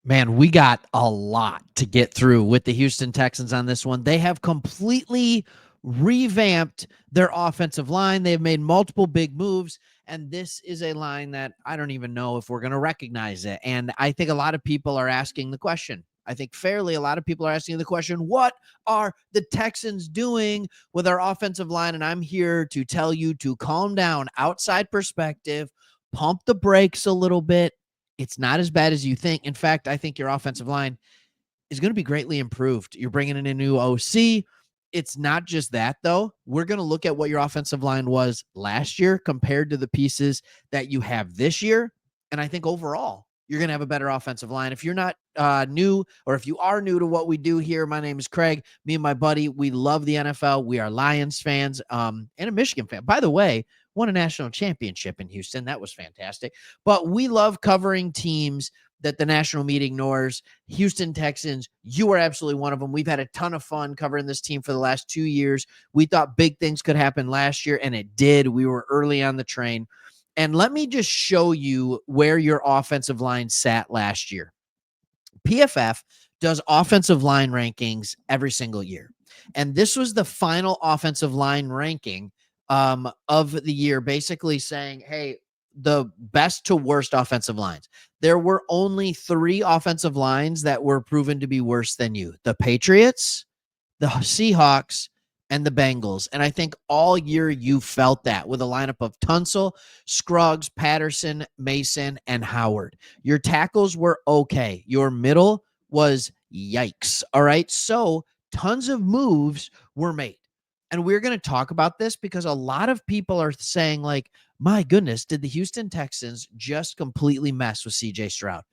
Man, we got a lot to get through with the Houston Texans on this one. They have completely revamped their offensive line. They've made multiple big moves, and this is a line that I don't even know if we're going to recognize it. And I think a lot of people are asking the question. I think fairly, a lot of people are asking the question, what are the Texans doing with our offensive line? And I'm here to tell you to calm down, outside perspective, pump the brakes a little bit. It's not as bad as you think. In fact, I think your offensive line is going to be greatly improved. You're bringing in a new OC. It's not just that, though. We're going to look at what your offensive line was last year compared to the pieces that you have this year. And I think overall, you're going to have a better offensive line. If you're not new, or if you are new to what we do here, my name is Craig. Me and my buddy, we love the NFL. We are Lions fans and a Michigan fan. By the way, won a national championship in Houston. That was fantastic. But we love covering teams that the national media ignores. Houston Texans, you are absolutely one of them. We've had a ton of fun covering this team for the last 2 years. We thought big things could happen last year, and it did. We were early on the train. And let me just show you where your offensive line sat last year. PFF does offensive line rankings every single year. And this was the final offensive line ranking of the year, basically saying, hey, the best to worst offensive lines. There were only 3 offensive lines that were proven to be worse than you: the Patriots, the Seahawks, and the Bengals. And I think all year you felt that with a lineup of Tunsil, Scruggs, Patterson, Mason, and Howard. Your tackles were okay. Your middle was yikes. All right. So tons of moves were made. And we're going to talk about this because a lot of people are saying, like, my goodness, did the Houston Texans just completely mess with CJ Stroud?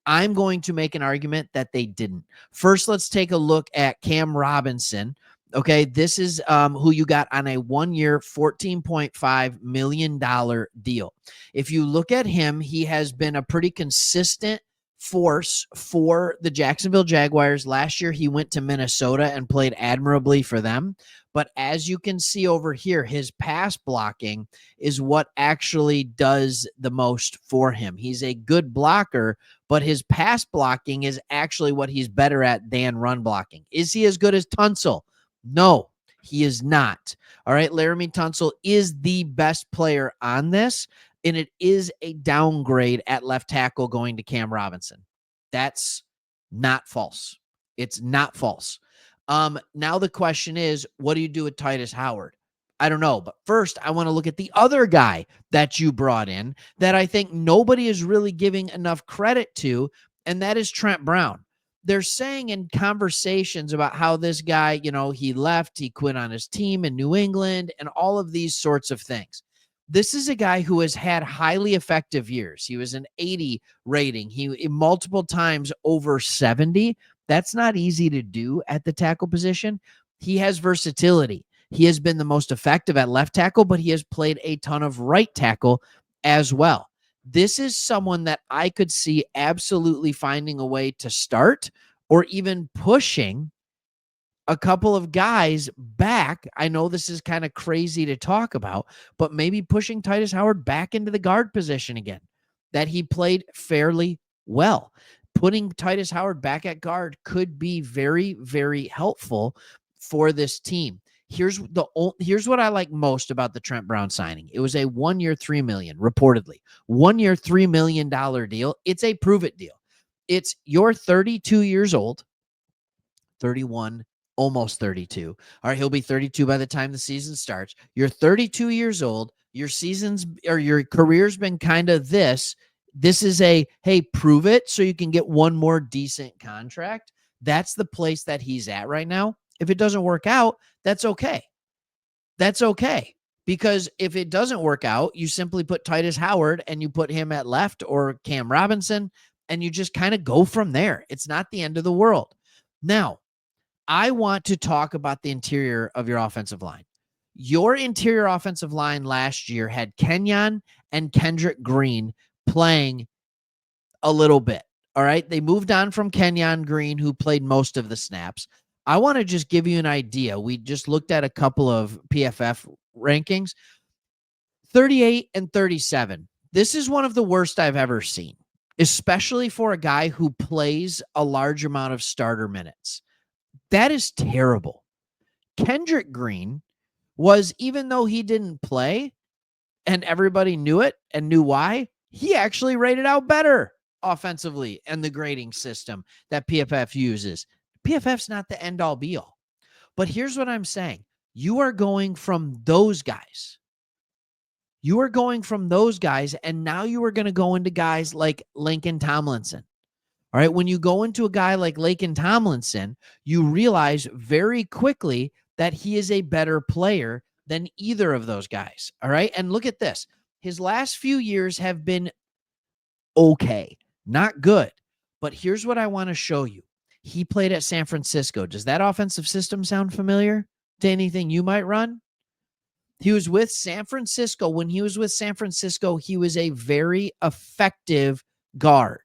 I'm going to make an argument that they didn't. First, let's take a look at Cam Robinson. Okay, this is who you got on a 1-year, $14.5 million deal. If you look at him, he has been a pretty consistent force for the Jacksonville Jaguars. Last year, he went to Minnesota and played admirably for them. But as you can see over here, his pass blocking is what actually does the most for him. He's a good blocker, but his pass blocking is actually what he's better at than run blocking. Is he as good as Tunsil? No, he is not. All right, Laramie Tunsil is the best player on this, and it is a downgrade at left tackle going to Cam Robinson. That's not false. It's not false. Now the question is, what do you do with Titus Howard? I don't know. But first, I want to look at the other guy that you brought in that I think nobody is really giving enough credit to, and that is Trent Brown. They're saying in conversations about how this guy, he left, he quit on his team in New England, and all of these sorts of things. This is a guy who has had highly effective years. He was an 80 rating. He multiple times over 70. That's not easy to do at the tackle position. He has versatility. He has been the most effective at left tackle, but he has played a ton of right tackle as well. This is someone that I could see absolutely finding a way to start or even pushing a couple of guys back. I know this is kind of crazy to talk about, but maybe pushing Titus Howard back into the guard position again, that he played fairly well. Putting Titus Howard back at guard could be very, very helpful for this team. Here's what I like most about the Trent Brown signing. It was a 1-year, $3 million, reportedly. 1-year, $3 million deal. It's a prove it deal. It's you're 32 years old, 31, almost 32. All right, he'll be 32 by the time the season starts. You're 32 years old. Your season's or your career's been kind of this. This is a, hey, prove it so you can get one more decent contract. That's the place that he's at right now. If it doesn't work out, that's okay. That's okay. Because if it doesn't work out, you simply put Titus Howard and you put him at left or Cam Robinson, and you just kind of go from there. It's not the end of the world. Now, I want to talk about the interior of your offensive line. Your interior offensive line last year had Kenyon and Kendrick Green playing a little bit. All right. They moved on from Kenyon Green, who played most of the snaps. I want to just give you an idea. We just looked at a couple of PFF rankings. 38 and 37. This is one of the worst I've ever seen. especially for a guy who plays a large amount of starter minutes. That is terrible. Kendrick Green was, even though he didn't play and everybody knew it and knew why, he actually rated out better offensively and the grading system that PFF uses. PFF's not the end all be all. But here's what I'm saying. You are going from those guys. You are going from those guys, and now you are going to go into guys like Lincoln Tomlinson. All right. When you go into a guy like Laken Tomlinson, you realize very quickly that he is a better player than either of those guys. All right. And look at this. His last few years have been okay, not good. But here's what I want to show you. He played at San Francisco. Does that offensive system sound familiar to anything you might run? He was with San Francisco. When he was with San Francisco, he was a very effective guard.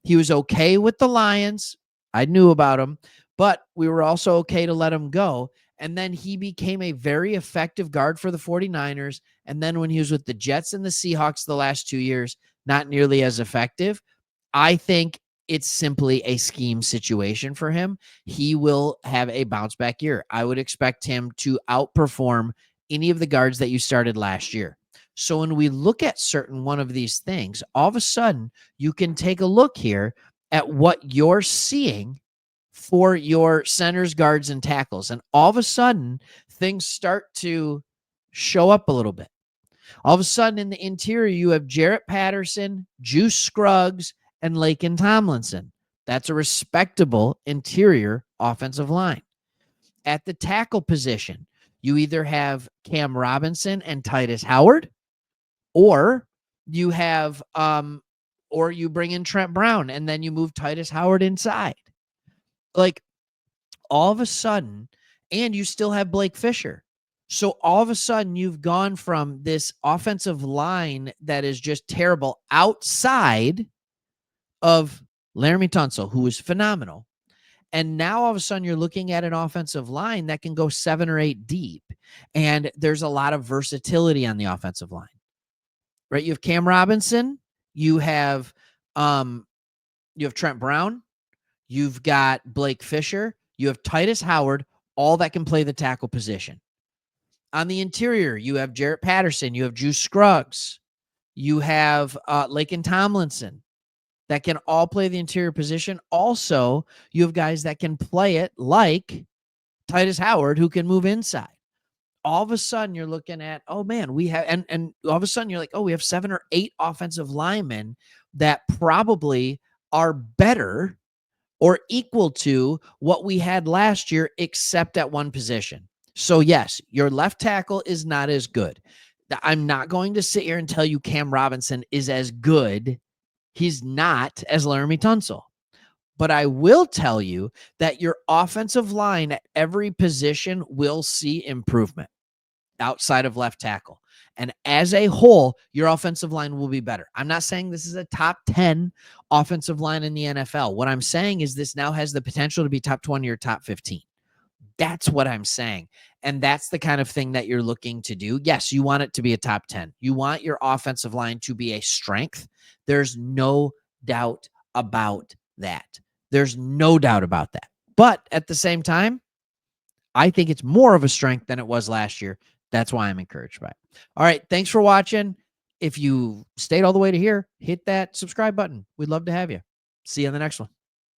He was okay with the Lions. I knew about him, but we were also okay to let him go. And then he became a very effective guard for the 49ers. And then when he was with the Jets and the Seahawks the last 2 years, not nearly as effective. I think it's simply a scheme situation for him. He will have a bounce back year. I would expect him to outperform any of the guards that you started last year. So when we look at certain one of these things, all of a sudden you can take a look here at what you're seeing for your centers, guards, and tackles. And all of a sudden things start to show up a little bit. All of a sudden in the interior, you have Jarrett Patterson, Juice Scruggs, and Laken Tomlinson. That's a respectable interior offensive line. At the tackle position, you either have Cam Robinson and Titus Howard, or you have or you bring in Trent Brown and then you move Titus Howard inside. Like all of a sudden, and you still have Blake Fisher. So all of a sudden you've gone from this offensive line that is just terrible outside of Laramie Tunsil, who is phenomenal. And now all of a sudden you're looking at an offensive line that can go 7 or 8 deep. And there's a lot of versatility on the offensive line, right? You have Cam Robinson, you have Trent Brown, you've got Blake Fisher, you have Titus Howard, all that can play the tackle position. On the interior, you have Jarrett Patterson, you have Juice Scruggs, you have Laken Tomlinson that can all play the interior position. Also, you have guys that can play it like Titus Howard, who can move inside. All of a sudden, you're looking at, oh man, we have, and all of a sudden you're like, oh, we have 7 or 8 offensive linemen that probably are better or equal to what we had last year, except at one position. So yes, your left tackle is not as good. I'm not going to sit here and tell you Cam Robinson is as good. He's not as Laramie Tunsil. But I will tell you that your offensive line at every position will see improvement outside of left tackle. And as a whole, your offensive line will be better. I'm not saying this is a top 10 offensive line in the NFL. What I'm saying is this now has the potential to be top 20 or top 15. That's what I'm saying. And that's the kind of thing that you're looking to do. Yes, you want it to be a top 10. You want your offensive line to be a strength. There's no doubt about that. There's no doubt about that. But at the same time, I think it's more of a strength than it was last year. That's why I'm encouraged by it. All right. Thanks for watching. If you stayed all the way to here, hit that subscribe button. We'd love to have you. See you on the next one.